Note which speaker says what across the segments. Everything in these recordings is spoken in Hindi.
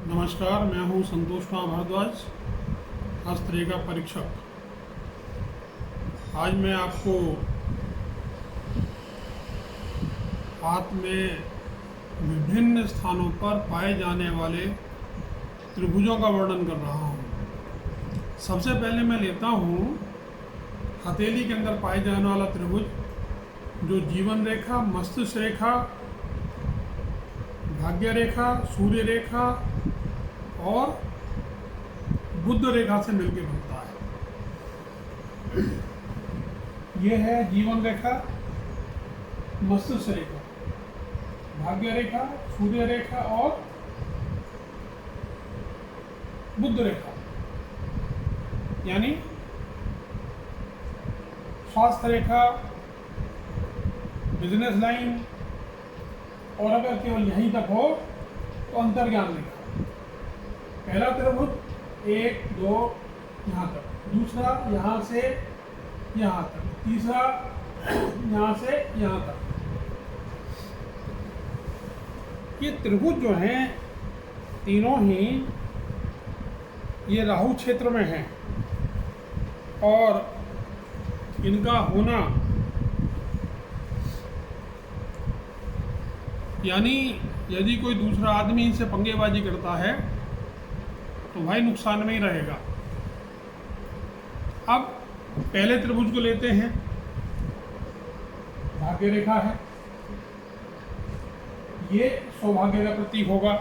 Speaker 1: नमस्कार, मैं हूं संतोष कुमार भारद्वाज, हस्तरेखा परीक्षक। आज मैं आपको हाथ में विभिन्न स्थानों पर पाए जाने वाले त्रिभुजों का वर्णन कर रहा हूं। सबसे पहले मैं लेता हूं हथेली के अंदर पाए जाने वाला त्रिभुज, जो जीवन रेखा, मस्तिष्क रेखा, भाग्य रेखा, सूर्य रेखा और बुध रेखा से मिलकर बनता है। यह है जीवन रेखा, मस्तिष्क रेखा, भाग्य रेखा, सूर्य रेखा और बुध रेखा, यानी स्वास्थ्य रेखा, बिजनेस लाइन, और अगर केवल यहीं तक हो तो अंतर्ज्ञान रेखा। पहला त्रिभुज 1, 2 यहाँ तक, दूसरा यहाँ से यहाँ तक, तीसरा यहाँ से यहाँ तक। ये त्रिभुज जो हैं तीनों ही ये राहु क्षेत्र में हैं, और इनका होना यानी यदि कोई दूसरा आदमी इनसे पंगेबाजी करता है तो भाई नुकसान में ही रहेगा। अब पहले त्रिभुज को लेते हैं। भाग्य रेखा है, ये सौभाग्य का प्रतीक होगा।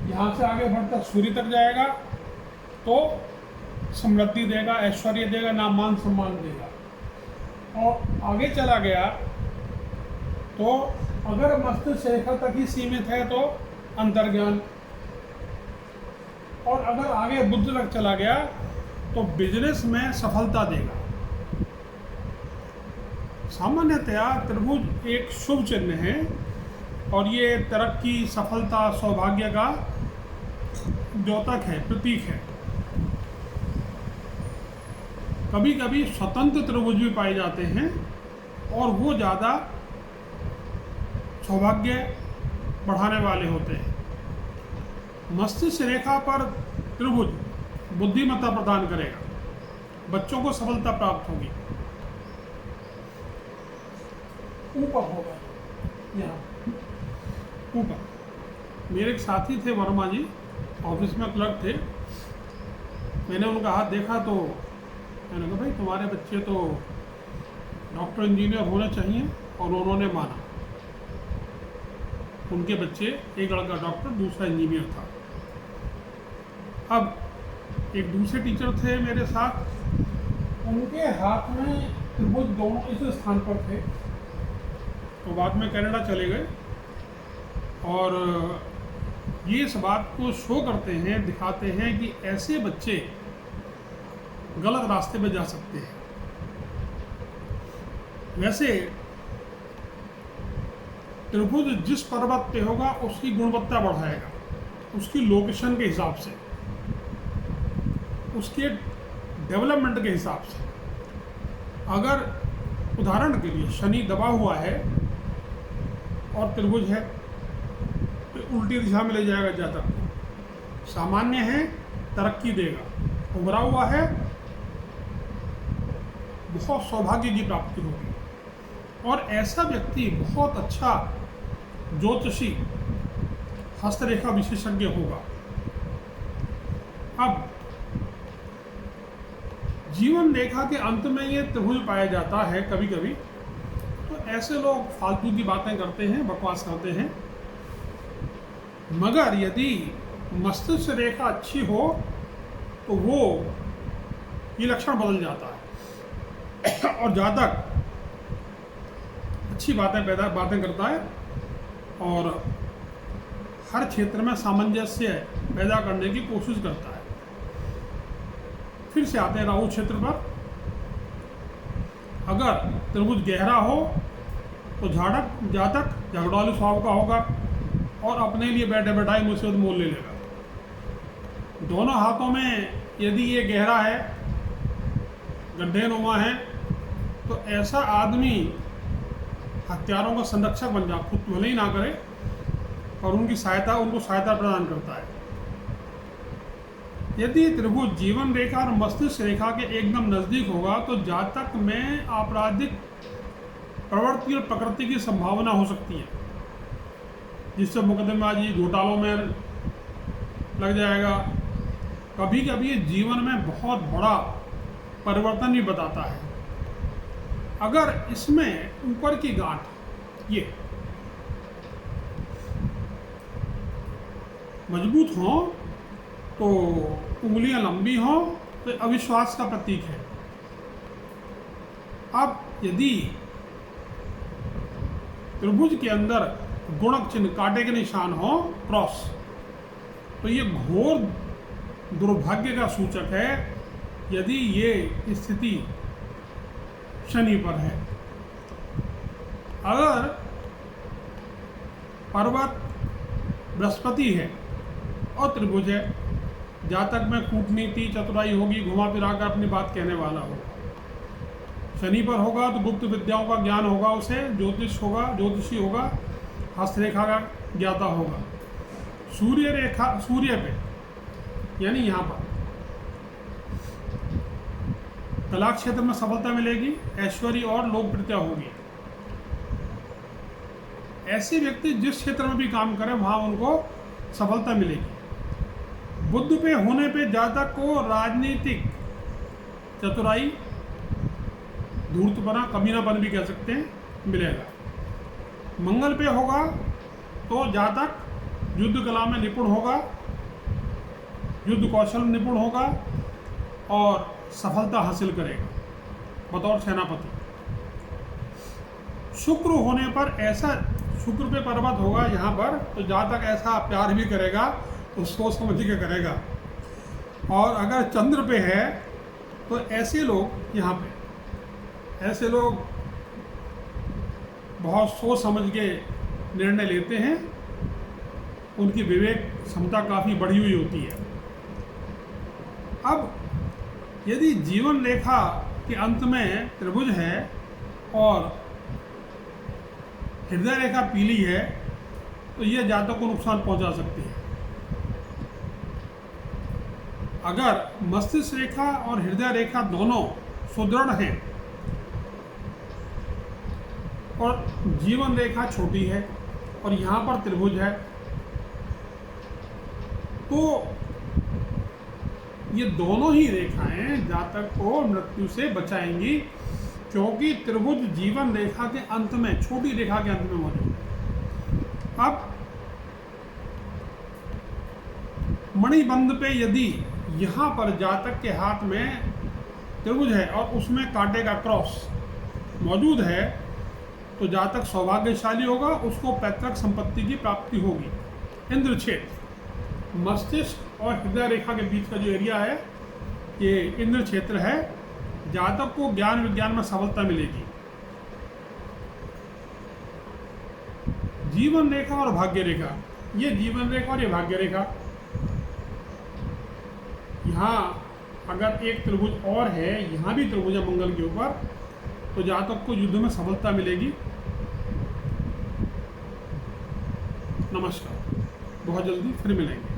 Speaker 1: यहाँ से आगे बढ़कर सूर्य तक जाएगा तो समृद्धि देगा, ऐश्वर्य देगा, नाम मान सम्मान देगा। और आगे चला गया तो अगर मस्तिष्क रेखा तक ही सीमित है तो अंतर्ज्ञान, और अगर आगे बुध तक चला गया तो बिजनेस में सफलता देगा। सामान्यतया त्रिभुज एक शुभ चिन्ह है और ये तरक्की, सफलता, सौभाग्य का द्योतक है, प्रतीक है। कभी कभी स्वतंत्र त्रिभुज भी पाए जाते हैं और वो ज़्यादा सौभाग्य बढ़ाने वाले होते हैं। मस्तिष्क रेखा पर त्रिभुज बुद्धिमत्ता प्रदान करेगा, बच्चों को सफलता प्राप्त होगी। ऊपर होगा, यहाँ ऊपर। मेरे एक साथी थे वर्मा जी, ऑफिस में क्लर्क थे। मैंने उनका हाथ देखा तो मैंने कहा भाई तुम्हारे बच्चे तो डॉक्टर इंजीनियर होने चाहिए, और उन्होंने माना। उनके बच्चे, एक लड़का डॉक्टर, दूसरा इंजीनियर था। अब एक दूसरे टीचर थे मेरे साथ, उनके हाथ में त्रिभुज दोनों इस स्थान पर थे। तो बाद में कनाडा चले गए, और ये इस बात को शो करते हैं, दिखाते हैं कि ऐसे बच्चे गलत रास्ते पे जा सकते हैं। वैसे त्रिभुज जिस पर्वत पे होगा उसकी गुणवत्ता बढ़ाएगा, उसकी लोकेशन के हिसाब से, उसके डेवलपमेंट के हिसाब से। अगर उदाहरण के लिए शनि दबा हुआ है और त्रिभुज है तो उल्टी दिशा में ले जाएगा ज़्यादा। सामान्य है, तरक्की देगा। उभरा हुआ है, बहुत सौभाग्य की प्राप्ति होगी। और ऐसा व्यक्ति बहुत अच्छा ज्योतिषी, हस्तरेखा विशेषज्ञ होगा। अब जीवन रेखा के अंत में ये त्रिभुज पाया जाता है कभी कभी, तो ऐसे लोग फालतू की बातें करते हैं, बकवास करते हैं। मगर यदि मस्तिष्क रेखा अच्छी हो तो वो ये लक्षण बदल जाता है और जातक अच्छी बातें करता है और हर क्षेत्र में सामंजस्य पैदा करने की कोशिश करता है। फिर से आते हैं राहु क्षेत्र पर। अगर त्रिभुज गहरा हो तो जातक झगड़ालू स्वभाव का होगा और अपने लिए बैठे बैठाई मुसीबत मोल ले लेगा। दोनों हाथों में यदि ये गहरा है, गड्ढे नुमा है, तो ऐसा आदमी हथियारों का संरक्षक बन जाए, खुद भले ही ना करे और उनको सहायता प्रदान करता है। यदि त्रिभुज जीवन रेखा और मस्तिष्क रेखा के एकदम नज़दीक होगा तो जातक में आपराधिक प्रवृत्ति और प्रकृति की संभावना हो सकती है, जिससे मुकदमेबाजी घोटालों में लग जाएगा। कभी कभी ये जीवन में बहुत बड़ा परिवर्तन भी बताता है। अगर इसमें ऊपर की गांठ ये मजबूत हो तो उंगलियां लंबी हो तो अविश्वास का प्रतीक है। अब यदि त्रिभुज के अंदर गुणक चिन्ह कांटे के निशान हो क्रॉस, तो ये घोर दुर्भाग्य का सूचक है यदि ये स्थिति शनि पर है। अगर पर्वत बृहस्पति है और त्रिभुज है, जातक में कूटनीति चतुराई होगी, घुमा फिरा कर अपनी बात कहने वाला होगा। शनि पर होगा तो गुप्त विद्याओं का ज्ञान होगा, उसे ज्योतिषी होगा, हस्तरेखा का ज्ञाता होगा। सूर्य पे यानी यहाँ पर कला क्षेत्र में सफलता मिलेगी, ऐश्वर्य और लोकप्रियता होगी। ऐसे व्यक्ति जिस क्षेत्र में भी काम करें वहाँ उनको सफलता मिलेगी। बुध पे होने पे जातक को राजनीतिक चतुराई, धूर्तपना, कमीनापन भी कह सकते हैं, मिलेगा। मंगल पे होगा तो जातक युद्ध कला में निपुण होगा, युद्ध कौशल में निपुण होगा और सफलता हासिल करेगा बतौर सेनापति। शुक्र होने पर ऐसा, शुक्र पे पर्वत होगा यहाँ पर, तो जातक ऐसा प्यार भी करेगा तो सोच समझ के करेगा। और अगर चंद्र पे है तो ऐसे लोग यहाँ पे, ऐसे लोग बहुत सोच समझ के निर्णय लेते हैं, उनकी विवेक क्षमता काफ़ी बढ़ी हुई होती है। अब यदि जीवन रेखा के अंत में त्रिभुज है और हृदय रेखा पीली है तो यह जातक को नुकसान पहुंचा सकती है। अगर मस्तिष्क रेखा और हृदय रेखा दोनों सुदृढ़ हैं और जीवन रेखा छोटी है और यहाँ पर त्रिभुज है, तो ये दोनों ही रेखाएं जातक को मृत्यु से बचाएंगी, क्योंकि त्रिभुज जीवन रेखा के अंत में, छोटी रेखा के अंत में मौजूद है। अब मणिबंध पे यदि यहाँ पर जातक के हाथ में त्रिभुज है और उसमें कांटे का क्रॉस मौजूद है तो जातक सौभाग्यशाली होगा, उसको पैतृक संपत्ति की प्राप्ति होगी। इंद्र क्षेत्र, मस्तिष्क और हृदय रेखा के बीच का जो एरिया है ये इंद्र क्षेत्र है। जातक को ज्ञान विज्ञान में सफलता मिलेगी। जीवन रेखा और भाग्य रेखा, ये जीवन रेखा और ये भाग्य रेखा, यहाँ अगर एक त्रिभुज और है, यहाँ भी त्रिभुज है मंगल के ऊपर, तो जातक को युद्ध में सफलता मिलेगी। नमस्कार, बहुत जल्दी फिर मिलेंगे।